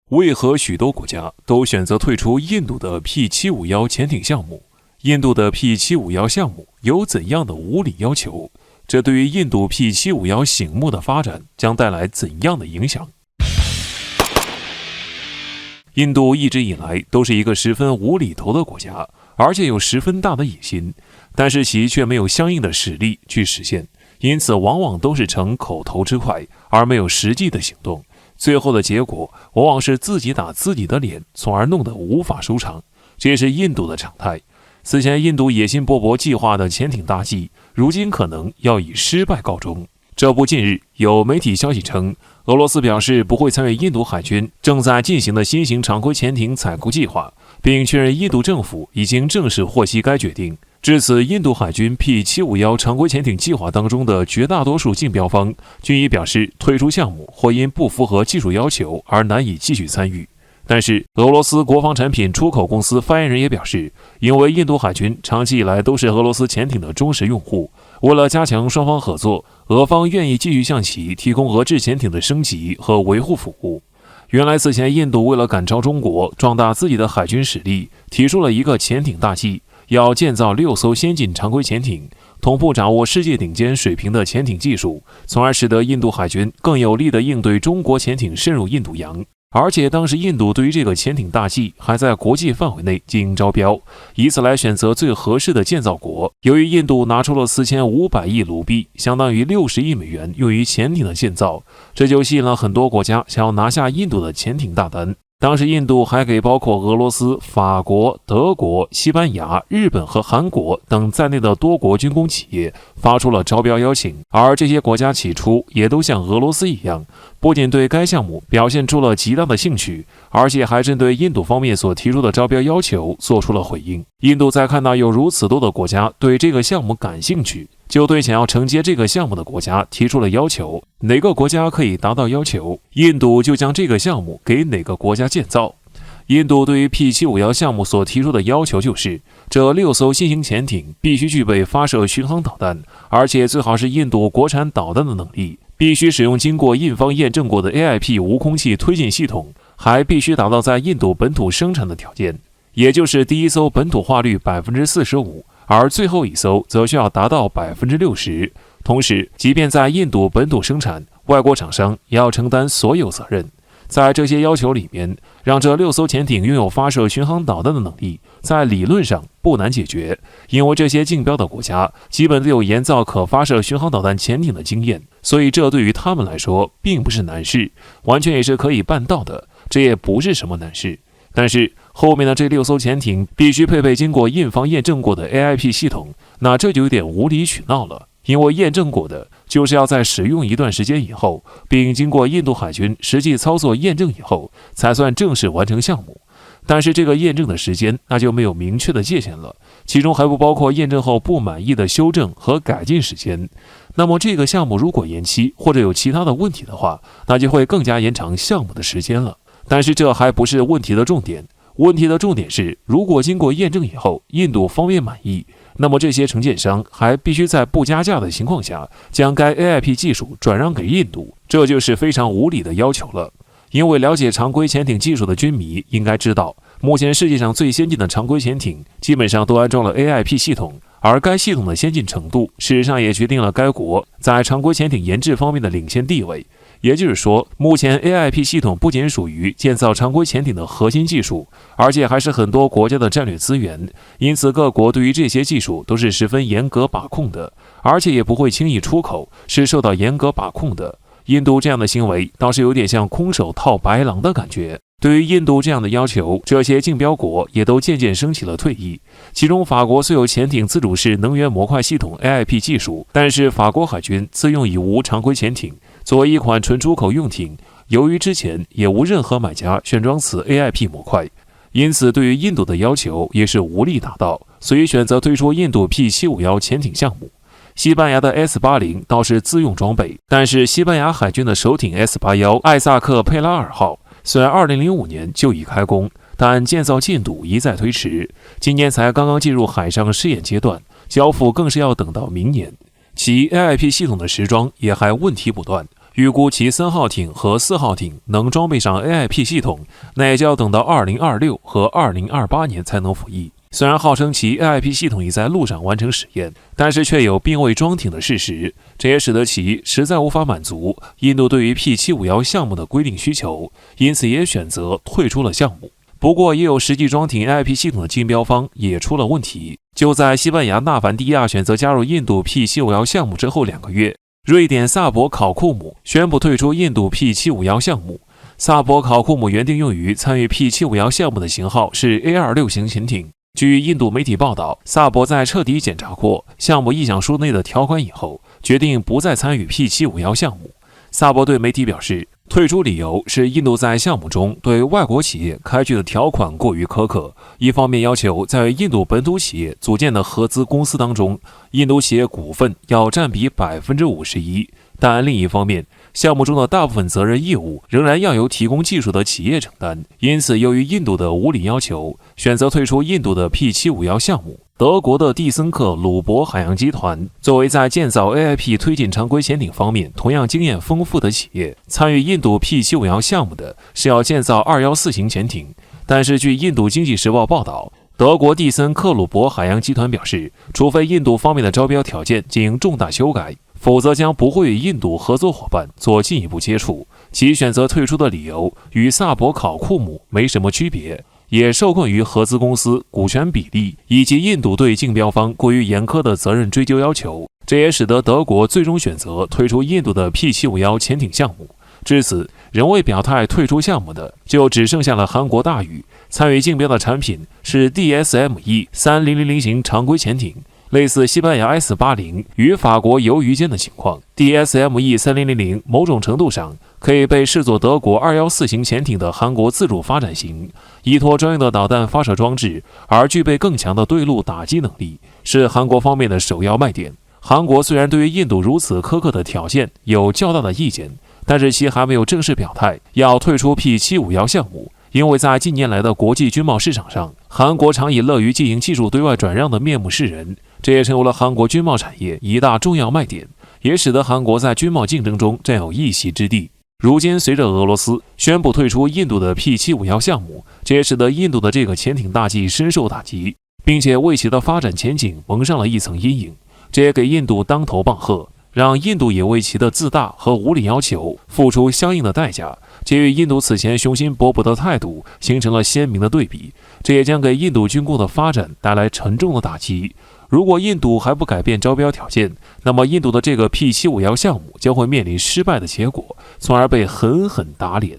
为何许多国家都选择退出印度的 P751 潜艇项目？印度的 P751 项目有怎样的无理要求？这对于印度 P751 醒目的发展将带来怎样的影响？印度一直以来都是一个十分无厘头的国家，而且有十分大的野心，但是其却没有相应的实力去实现，因此往往都是逞口头之快，而没有实际的行动。最后的结果往往是自己打自己的脸，从而弄得无法收场。这也是印度的常态。此前印度野心勃勃计划的潜艇大计，如今可能要以失败告终。这不，近日有媒体消息称，俄罗斯表示不会参与印度海军正在进行的新型常规潜艇采购计划，并确认印度政府已经正式获悉该决定。至此，印度海军 P751 常规潜艇计划当中的绝大多数竞标方均已表示退出项目，或因不符合技术要求而难以继续参与。但是，俄罗斯国防产品出口公司发言人也表示，因为印度海军长期以来都是俄罗斯潜艇的忠实用户，为了加强双方合作，俄方愿意继续向其提供俄制潜艇的升级和维护服务。原来此前印度为了赶超中国，壮大自己的海军实力，提出了一个潜艇大计，要建造6艘先进常规潜艇，同步掌握世界顶尖水平的潜艇技术，从而使得印度海军更有力地应对中国潜艇深入印度洋。而且当时印度对于这个潜艇大计还在国际范围内进行招标，以此来选择最合适的建造国。由于印度拿出了4500亿卢币，相当于60亿美元用于潜艇的建造，这就吸引了很多国家想要拿下印度的潜艇大单。当时印度还给包括俄罗斯、法国、德国、西班牙、日本和韩国等在内的多国军工企业发出了招标邀请，而这些国家起初也都像俄罗斯一样，不仅对该项目表现出了极大的兴趣，而且还针对印度方面所提出的招标要求做出了回应。印度在看到有如此多的国家对这个项目感兴趣，就对想要承接这个项目的国家提出了要求，哪个国家可以达到要求，印度就将这个项目给哪个国家建造。印度对于 P751 项目所提出的要求就是，这6艘新型潜艇必须具备发射巡航导弹，而且最好是印度国产导弹的能力，必须使用经过印方验证过的 AIP 无空气推进系统，还必须达到在印度本土生产的条件，也就是第一艘本土化率 45%，而最后一艘则需要达到 60%。 同时，即便在印度本土生产，外国厂商也要承担所有责任。在这些要求里面，让这6艘潜艇拥有发射巡航导弹的能力，在理论上不难解决，因为这些竞标的国家基本都有研造可发射巡航导弹潜艇的经验，所以这对于他们来说并不是难事，完全也是可以办到的，这也不是什么难事。但是后面的这6艘潜艇必须配备经过印方验证过的 AIP 系统，那这就有点无理取闹了。因为验证过的就是要在使用一段时间以后，并经过印度海军实际操作验证以后，才算正式完成项目。但是这个验证的时间那就没有明确的界限了，其中还不包括验证后不满意的修正和改进时间。那么这个项目如果延期或者有其他的问题的话，那就会更加延长项目的时间了。但是这还不是问题的重点，问题的重点是，如果经过验证以后，印度方面满意，那么这些承建商还必须在不加价的情况下，将该 AIP 技术转让给印度，这就是非常无理的要求了。因为了解常规潜艇技术的军迷应该知道，目前世界上最先进的常规潜艇基本上都安装了 AIP 系统，而该系统的先进程度，事实上也决定了该国在常规潜艇研制方面的领先地位。也就是说，目前 AIP 系统不仅属于建造常规潜艇的核心技术，而且还是很多国家的战略资源，因此各国对于这些技术都是十分严格把控的，而且也不会轻易出口，是受到严格把控的。印度这样的行为倒是有点像空手套白狼的感觉。对于印度这样的要求，这些竞标国也都渐渐升起了退意。其中法国虽有潜艇自主式能源模块系统 AIP 技术，但是法国海军自用已无常规潜艇，作为一款纯出口用艇，由于之前也无任何买家选装此 AIP 模块，因此对于印度的要求也是无力达到，所以选择退出印度 P751 潜艇项目。西班牙的 S80 倒是自用装备，但是西班牙海军的首艇 S81 艾萨克佩拉尔号虽然2005年就已开工，但建造进度一再推迟，今年才刚刚进入海上试验阶段，交付更是要等到明年。其 AIP 系统的时装也还问题不断，预估其3号艇和4号艇能装备上 AIP 系统，那也就要等到2026和2028年才能服役。虽然号称其 AIP 系统已在路上完成实验，但是却有并未装艇的事实，这也使得其实在无法满足印度对于 P751项目的规定需求，因此也选择退出了项目。不过，也有实际装艇 AIP 系统的竞标方也出了问题。就在西班牙纳凡蒂亚选择加入印度 P751项目之后2个月，瑞典萨博考库姆宣布退出印度 P751项目。萨博考库姆原定用于参与 P751项目的型号是 A26型潜艇。据印度媒体报道，萨博在彻底检查过项目意向书内的条款以后，决定不再参与 P751项目。萨博对媒体表示，退出理由是印度在项目中对外国企业开具的条款过于苛刻，一方面要求在印度本土企业组建的合资公司当中，印度企业股份要占比51%，但另一方面，项目中的大部分责任义务仍然要由提供技术的企业承担。因此，由于印度的无理要求，选择退出印度的 P751项目。德国的蒂森克鲁伯海洋集团作为在建造 AIP 推进常规潜艇方面同样经验丰富的企业，参与印度 P751项目的是要建造214型潜艇。但是据印度经济时报报道，德国蒂森克鲁伯海洋集团表示，除非印度方面的招标条件进行重大修改，否则将不会与印度合作伙伴做进一步接触。其选择退出的理由与萨博考库姆没什么区别，也受困于合资公司股权比例以及印度对竞标方过于严苛的责任追究要求，这也使得德国最终选择退出印度的 P751潜艇项目。至此，仍未表态退出项目的就只剩下了韩国大宇。参与竞标的产品是 DSME-3000 型常规潜艇，类似西班牙 S80与法国鱿鱼间的情况。DSME-3000 某种程度上可以被视作德国214型潜艇的韩国自主发展型，依托专用的导弹发射装置，而具备更强的对陆打击能力，是韩国方面的首要卖点。韩国虽然对于印度如此苛刻的条件有较大的意见，但是其还没有正式表态要退出 P751项目，因为在近年来的国际军贸市场上，韩国常以乐于进行技术对外转让的面目示人，这也成为了韩国军贸产业一大重要卖点，也使得韩国在军贸竞争中占有一席之地。如今，随着俄罗斯宣布退出印度的 P751项目，这也使得印度的这个潜艇大计深受打击，并且为其的发展前景蒙上了一层阴影。这也给印度当头棒喝，让印度也为其的自大和无理要求付出相应的代价，这与印度此前雄心勃勃的态度形成了鲜明的对比，这也将给印度军工的发展带来沉重的打击。如果印度还不改变招标条件，那么印度的这个 P751项目将会面临失败的结果，从而被狠狠打脸。